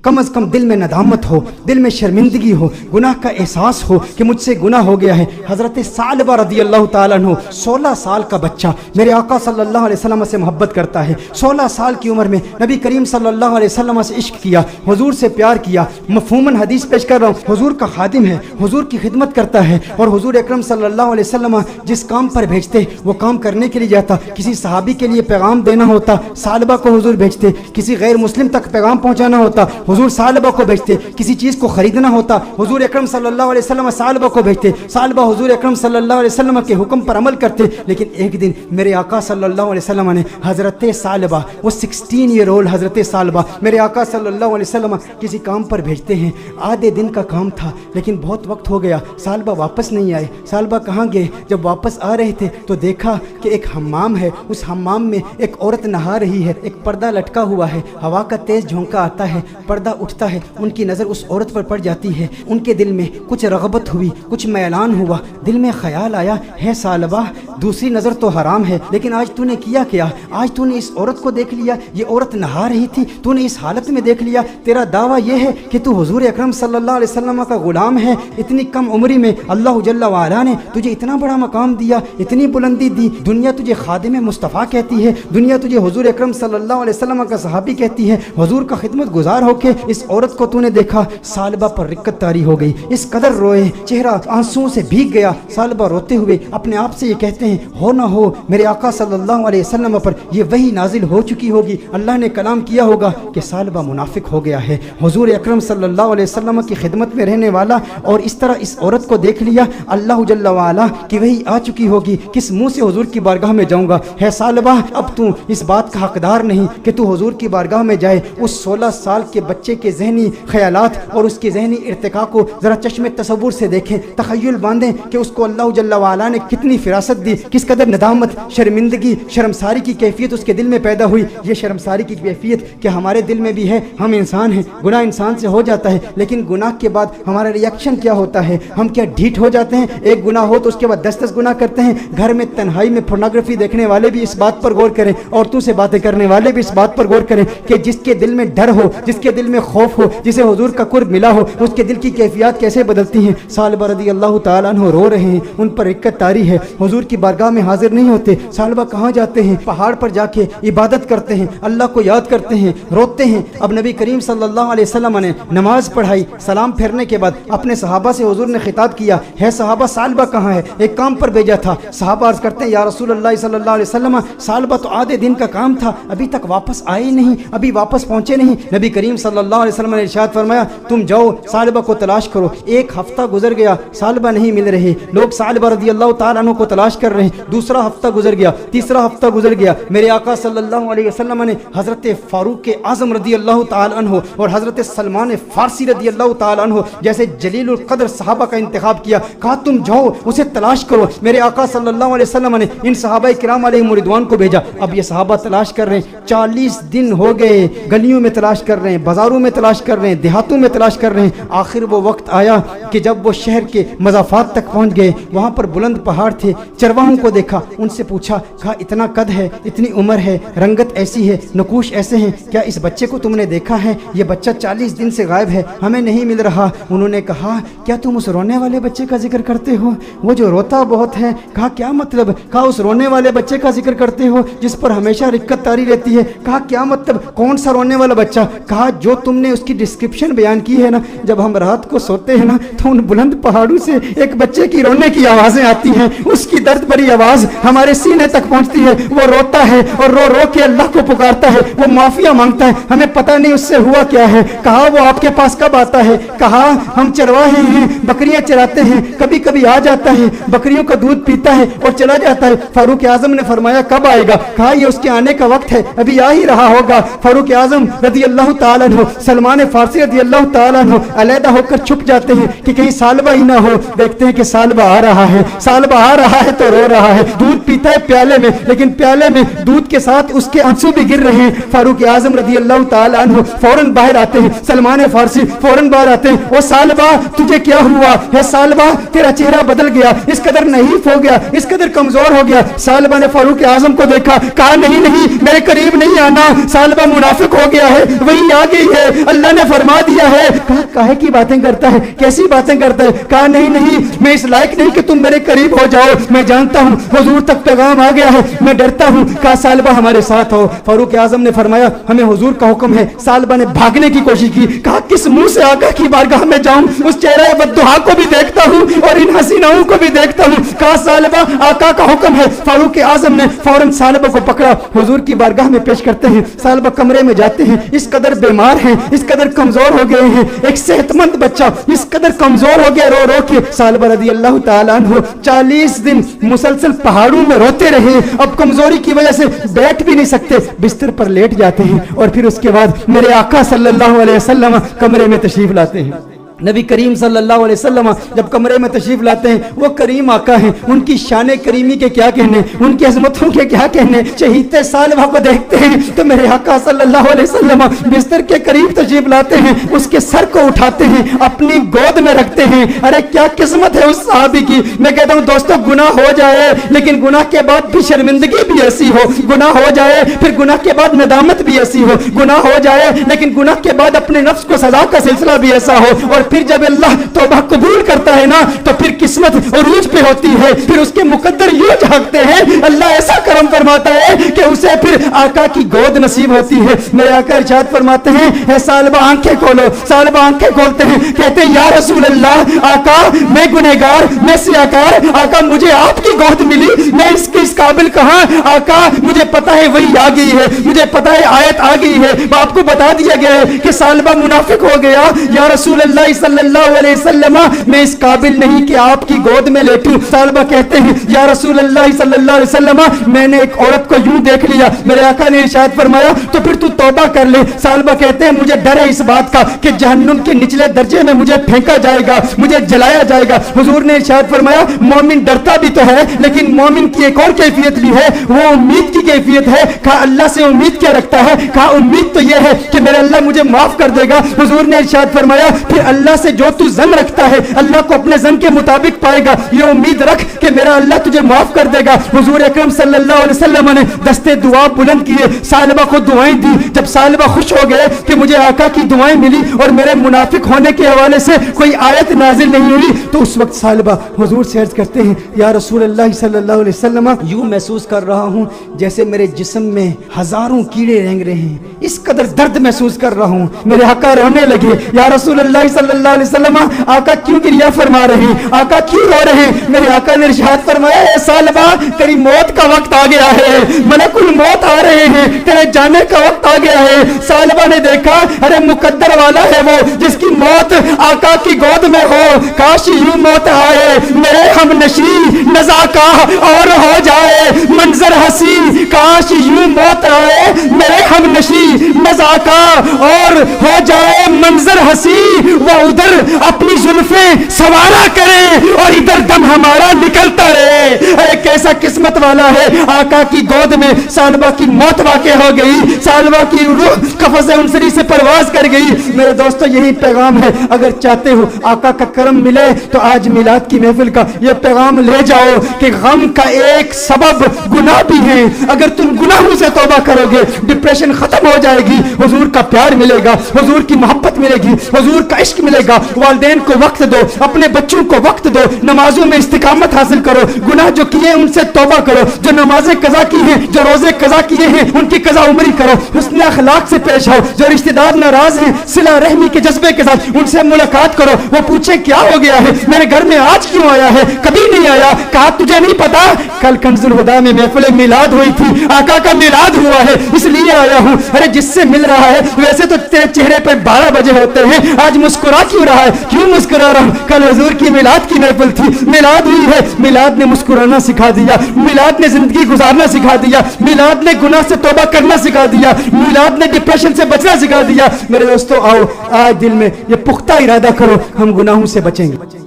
कम अज़ कम दिल में नदामत हो, दिल में शर्मिंदगी हो, गुनाह का एहसास हो कि मुझसे गुनाह हो गया है। हज़रत सालबा रज़ियल्लाहु ताला अन्हु 16 साल का बच्चा मेरे आका सल्लल्लाहु अलैहि वसल्लम से मोहब्बत करता है। 16 साल की उम्र में नबी करीम सल्लल्लाहु अलैहि वसल्लम से इश्क किया, हुजूर से प्यार किया। मफ़हूमन हदीस पेश कर रहा हूँ, हुजूर का खादिम है, हुजूर की खिदमत करता है और हुजूर अकरम सल्लल्लाहु अलैहि वसल्लम जिस काम पर भेजते वो काम करने के लिए जाता। किसी सहाबी के लिए पैगाम देना होता, सालबा को हुजूर भेजते। किसी गैर मुस्लिम तक पैगाम पहुँचाना होता, हुजूर सालबा को भेजते। किसी चीज़ को ख़रीदना होता, हुजूर अकरम सल्लल्लाहु अलैहि वसल्लम सालबा को भेजते। सालबा हुजूर अकरम सल्लल्लाहु अलैहि वसल्लम के हुक्म पर अमल करते। लेकिन एक दिन मेरे आका सल्लल्लाहु अलैहि वसल्लम ने हज़रत सालबा, वो 16 ईयर ओल्ड हज़रत सालबा मेरे आका सल्लल्लाहु अलैहि वसल्लम किसी काम पर भेजते हैं। आधे दिन का काम था लेकिन बहुत वक्त हो गया, सालबा वापस नहीं आए। सालबा कहाँ गए? जब वापस आ रहे थे तो देखा कि एक हम्माम है, उस हम्माम में एक औरत नहा रही है, एक पर्दा लटका हुआ है, हवा का तेज़ झोंका आता है, पर्दा उठता है, उनकी नज़र उस औरत पर पड़ जाती है। उनके दिल में कुछ रग़बत हुई, कुछ मैलान हुआ, दिल में ख्याल आया, है सालबा दूसरी नज़र तो हराम है लेकिन आज तूने किया क्या? आज तूने इस औरत को देख लिया, ये औरत नहा रही थी, तूने इस हालत में देख लिया। तेरा दावा ये है कि तू हुजूर अकरम सल्लल्लाहु अलैहि वसल्लम का गुलाम है। इतनी कम उम्री में अल्लाह जल्ला वाला ने तुझे इतना बड़ा मकाम दिया, इतनी बुलंदी दी। दुनिया तुझे खादिम मुस्तफ़ा कहती है, दुनिया तुझे हुजूर अकरम सल्लल्लाहु अलैहि वसल्लम का सहाबी कहती है। हुजूर का खिदमत गुजार होके इस औरत को तूने देखा। सालबा पर रिक्कत तारी हो गई, इस कदर रोए, चेहरा आंसुओं से भीग गया। सालबा रोते हुए अपने आप से ये कहते हैं, हो ना हो मेरे आका सल्लल्लाहु अलैहि वसल्लम पर ये वही नाजिल हो चुकी होगी, अल्लाह ने कलाम किया होगा कि सालबा मुनाफिक हो गया है, हुजूर अकरम सल्लल्लाहु अलैहि वसल्लम की खिदमत में रहने वाला, और इस तरह इस औरत को देख लिया, अल्लाह जल्ला वाला की वही आ चुकी होगी, किस मुंह से हुजूर की बारगाह में जाऊंगा। है सालबा अब तू इस बात का हकदार नहीं कि तू हुजूर की बारगाह में जाए। उस 16 साल के बच्चे के जहनी ख्यालात और उसके जहनी इर्तिका को जरा चश्मे तसव्वुर से देखें, तखय्युल बांधें कि उसको अल्लाह जल्ला वाला ने कितनी फिरासत दी, किस कदर नदामत, शर्मिंदगी, शर्मसारी की कैफियत उसके दिल में पैदा हुई। ये शर्मसारी की कैफियत कि हमारे दिल में भी है, हम इंसान हैं, गुनाह इंसान से हो जाता है, लेकिन गुनाह के बाद हमारा रिएक्शन क्या होता है? हम क्या ढीठ हो जाते हैं? एक गुनाह हो तो उसके बाद 10-10 गुनाह करते हैं। घर में तन्हाई में पोर्नोग्राफी देखने वाले भी इस बात पर गौर करें, औरतों से बातें करने वाले भी इस बात पर गौर करें कि जिसके दिल में डर हो, जिसके दिल में खौफ हो, जिसे हुजूर का कुर्ब मिला हो, उसके दिल की कैफियत कैसे बदलती हैं। सालबा रज़ियल्लाहु ताला अन्हु रो रहे हैं, उन पर रिक्कत तारी है, हुजूर की बारगाह में हाजिर नहीं होते। सालबा कहाँ जाते हैं? पहाड़ पर जाके इबादत करते हैं, अल्लाह को याद करते हैं, रोते हैं। अब नबी करीम सल्लल्लाहु अलैहि वसल्लम ने नमाज पढ़ाई, सलाम फेरने के बाद अपने सहाबा से हुजूर ने खिताब किया, है सहाबा सालबा कहाँ है? एक काम पर भेजा था। सहाबा अर्ज करते हैं, या रसूल अल्लाह सल्लल्लाहु अलैहि वसल्लम, सालबा तो आधे दिन का काम था, अभी तक वापस आए नहीं, अभी वापस पहुंचे नहीं। नबी करीम सल्लल्लाहु अलैहि वसल्लम ने इरशाद फरमाया, तुम जाओ सालबा को तलाश करो। एक हफ्ता गुजर गया, सालबा नहीं मिल रहे, लोग सालबा रज़ियल्लाहु ताला अन्हु को तलाश कर रहे हैं। दूसरा हफ्ता गुजर गया, तीसरा हफ्ता गुजर गया। मेरे आका सल्लल्लाहु अलैहि वसल्लम ने हज़रत फारूक आज़म रज़ियल्लाहु ताला अन्हु और हज़रत सलमान फारसी रज़ियल्लाहु ताला अन्हु जैसे जलीलुल क़द्र सहाबा का इंतखाब किया, कहा तुम जाओ उसे तलाश करो। मेरे आका सल्लल्लाहु अलैहि वसल्लम ने इन सहाबा किराम अलैहिम रिदवान को भेजा। अब ये सहाबा तलाश कर रहे हैं, 40 दिन हो गए, गलियों में तलाश कर रहे हैं, बाजारों में तलाश कर रहे हैं, देहातों में तलाश कर रहे हैं। आखिर वो वक्त आया कि जब वो शहर के मज़ाफ़ात तक पहुंच गए, वहाँ पर बुलंद पहाड़ थे। चरवाहों को देखा, उनसे पूछा, कहा इतना कद है, इतनी उम्र है, रंगत ऐसी है, नकूश ऐसे हैं, क्या इस बच्चे को तुमने देखा है? ये बच्चा 40 दिन से गायब है, हमें नहीं मिल रहा। उन्होंने कहा, क्या तुम उस रोने वाले बच्चे का जिक्र करते हो, वो जो रोता बहुत है? कहा क्या मतलब? कहा उस रोने वाले बच्चे का जिक्र करते हो जिस पर हमेशा रिक्कत तारी रहती है? कहा क्या मतलब, कौन सा रोने वाला बच्चा? कहा जो तुमने उसकी डिस्क्रिप्शन बयान की है ना, जब हम रात को सोते हैं ना तो उन बुलंद पहाड़ों से एक बच्चे की रोने की आवाजें आती हैं, उसकी दर्द भरी आवाज हमारे सीने तक पहुंचती है। वो रोता है और रो रो के अल्लाह को पुकारता है, वो माफिया मांगता है, हमें पता नहीं उससे हुआ क्या है। कहा वो आपके पास कब आता है? कहा हम चरवाहे हैं, बकरियां चराते हैं, कभी कभी आ जाता है, बकरियों का दूध पीता है और चला जाता है। फारूक आजम ने फरमाया कब आएगा? कहा ये उसके आने का वक्त है, अभी आ ही रहा होगा। फारूक आजम रज़ियल्लाहु ताला अन्हु, सलमान फारसी रज़ियल्लाहु ताला अन्हु अलहदा होकर छुप जाते हैं कि कहीं सालबा ही ना हो। देखते हैं कि सालबा आ रहा है, सालबा आ रहा है तो रो رو رہا ہے, دودھ پیتا ہے پیالے میں, لیکن پیالے میں دودھ کے ساتھ اس کے آنسو بھی گر رہے ہیں. فاروق اعظم رضی اللہ تعالی عنہ فوراً باہر آتے ہیں, سلمان فارسی فوراً باہر آتے ہیں. او سالبہ تجھے کیا ہوا ہے؟ سالبہ تیرا چہرہ بدل گیا, اس قدر نحیف ہو گیا, اس قدر کمزور ہو گیا. سالبہ نے فاروق اعظم کو دیکھا, کہا نہیں نہیں میرے قریب نہیں آنا, سالبہ منافق ہو گیا ہے, وہی آ گئی ہے, اللہ نے فرما دیا ہے. کہا کاہے کی باتیں کرتا ہے, کیسی باتیں کرتا ہے؟ کہا نہیں نہیں میں اس لائق نہیں کہ تم میرے قریب ہو جاؤ, میں جانتا ہوں حضور تک پیغام آ گیا ہے, میں ڈرتا ہوں. کہا سالبہ ہمارے ساتھ ہو. فاروق اعظم نے فرمایا ہمیں حضور کا حکم ہے. سالبہ نے بھاگنے کی کوشش کی, کہا کس منہ سے آقا کی بارگاہ میں جاؤں, اس چہرہ بددعا کو بھی دیکھتا ہوں اور ان حسیناؤں کو بھی دیکھتا ہوں. کہا سالبہ آقا کا حکم ہے. فاروق اعظم نے فوراً سالبہ کو پکڑا, حضور کی بارگاہ میں پیش کرتے ہیں. سالبہ کمرے میں جاتے ہیں, اس قدر بیمار ہیں, اس قدر کمزور ہو گئے ہیں, ایک صحت مند بچہ اس قدر کمزور ہو گیا رو رو کے. سالبہ رضی اللہ تعالیٰ عنہ 40 دن مسلسل پہاڑوں میں روتے رہے, اب کمزوری کی وجہ سے بیٹھ بھی نہیں سکتے, بستر پر لیٹ جاتے ہیں. اور پھر اس کے بعد میرے آقا صلی اللہ علیہ وسلم کمرے میں تشریف لاتے ہیں. نبی کریم صلی اللہ علیہ وسلم جب کمرے میں تشریف لاتے ہیں, وہ کریم آقا ہیں, ان کی شان کریمی کے کیا کہنے, ان کی عظمتوں کے کیا کہنے. شہیدِ سالبہ کو دیکھتے ہیں تو میرے آقا صلی اللہ علیہ وسلم بستر کے قریب تشریف لاتے ہیں, اس کے سر کو اٹھاتے ہیں, اپنی گود میں رکھتے ہیں. ارے کیا قسمت ہے اس صحابی کی. میں کہتا ہوں دوستو گناہ ہو جائے لیکن گناہ کے بعد بھی شرمندگی بھی ایسی ہو, گناہ ہو جائے پھر گناہ کے بعد ندامت بھی ایسی ہو, گناہ ہو جائے لیکن گناہ کے بعد اپنے نفس کو سزا کا سلسلہ بھی ایسا ہو, اور پھر جب اللہ توبہ قبول کرتا ہے نا تو پھر قسمت عروج پہ ہوتی ہے, پھر اس کے مقدر یوں جھانکتے ہیں, اللہ ایسا کرم فرماتا ہے کہ اسے پھر آقا کی گود نصیب ہوتی ہے. میرے آقا ارشاد فرماتے ہیں اے سالبہ آنکھیں کھولو. سالبہ آنکھیں کھولتے ہیں, کہتے ہیں یا رسول اللہ, آقا میں گنہگار, میں سیاکار, آقا مجھے آپ کی گود ملی, میں اس قابل کہاں, آقا مجھے پتا ہے وہی آ گئی ہے, مجھے پتا ہے آیت آ گئی ہے, آپ کو بتا دیا گیا ہے کہ سالبہ منافق ہو گیا. یا رسول اللہ صلی اللہ علیہ وسلم میں اس قابل نہیں کہ آپ کی گود میں لیٹوں. سالبہ کہتے ہیں یا رسول اللہ صلی اللہ علیہ وسلم میں نے ایک عورت کو یوں دیکھ لیا, میرے آقا نے ارشاد فرمایا تو پھر تو توبہ کر لے. سالبہ کہتے ہیں مجھے ڈر ہے اس بات کا کہ جہنم کے نچلے درجے میں مجھے پھینکا جائے گا, مجھے جلایا جائے گا. حضور نے ارشاد فرمایا مومن ڈرتا بھی تو ہے لیکن مومن کی ایک اور کیفیت بھی ہے, وہ امید کی کیفیت ہے. کہا اللہ سے امید کیا رکھتا ہے, کہا امید تو یہ ہے کہ میرا اللہ مجھے معاف کر دے گا. حضور نے ارشاد فرمایا پھر اللہ سے جو تو زن رکھتا ہے اللہ کو اپنے زن کے مطابق پائے گا, یہ امید رکھ کہ میرا اللہ تجھے معاف کر دے گا. حضور اکرم صلی اللہ علیہ وسلم نے دستے دعا بلند کیے, سالبہ کو دعائیں دی. جب سالبہ خوش ہو گئے کہ مجھے آقا کی دعائیں ملی اور میرے منافق ہونے کے حوالے سے کوئی آیت نازل نہیں ہوئی, تو اس وقت سالبہ حضور سے عرض کرتے ہیں یا رسول اللہ صلی اللہ علیہ وسلم یوں محسوس کر رہا ہوں جیسے میرے جسم میں ہزاروں کیڑے رینگ رہے ہیں, اس قدر درد محسوس کر رہا ہوں. میرے آقا رونے لگے, یا رسول اللہ صلی اللہ علیہ وسلم آقا کیوں گریہ فرما رہے ہیں, آقا کیوں رو رہے ہیں. میرے آقا نے ارشاد فرمایا اے سالبہ تیری موت کا وقت آ گیا ہے, ملک الموت آ رہے ہیں, تیرے جانے کا وقت آ گیا ہے. سالبہ نے دیکھا ارے مقدر والا ہے وہ جس کی موت آقا کی گود میں ہو, کاش یوں موت آئے میرے ہم نشین نزاکا اور ہو جائے منظر حسین, کاش یوں موت آئے میرے ہم نشین نزاکا اور ہو جائے منظر حسین. وہ ادھر اپنی زلفیں سوارا کرے اور ادھر دم ہمارا نکلتا رہے. اے کیسا قسمت والا ہے, آقا کی گود میں سالبہ کی موت واقع ہو گئی, سالبہ کی روح قفس انصری سے پرواز کر گئی. میرے دوستو یہی پیغام ہے, اگر چاہتے ہو آقا کا کرم ملے تو آج میلاد کی محفل کا یہ پیغام لے جاؤ کہ غم کا ایک سبب گناہ بھی ہے. اگر تم گناہوں سے توبہ کرو گے ڈپریشن ختم ہو جائے گی, حضور کا پیار ملے گا, حضور کی محبت ملے گی, حضور کا عشق ملے گا. والدین کو وقت دو, اپنے بچوں کو وقت دو, نمازوں میں استقامت حاصل کرو, گناہ جو کیے ان سے توبہ کرو, جو نمازیں قضا کی ہیں, جو روزے قضا کیے ہیں ان کی قضا عمری کرو, حسن اخلاق سے پیش آؤ. جو رشتہ دار ناراض ہیں صلہ رحمی کے جذبے کے ساتھ ان سے ملاقات کرو, وہ پوچھیں کیا ہو گیا ہے, میرے گھر میں آج کیوں آیا ہے, کبھی نہیں آیا. کہا تجھے نہیں پتا کل کنز الہدیٰ میں محفل میلاد ہوئی تھی, آقا کا میلاد ہوا ہے اس لیے آیا ہوں. ارے جس سے مل رہا ہے ویسے تو تیرے چہرے پہ 12 بجے ہوتے ہیں, آج مسکرا کیوں رہا ہے, کیوں مسکرا رہا ہوں, کل حضور کی میلاد کی محفل تھی, میلاد ہوئی ہے. میلاد نے مسکرانا سکھا دیا, میلاد نے زندگی گزارنا سکھا دیا, میلاد نے گناہ سے توبہ کرنا سکھا دیا, میلاد نے ڈپریشن سے بچنا سکھا دیا. میرے دوستو آؤ آج دل میں یہ پختہ ارادہ کرو ہم گناہوں سے بچیں گے.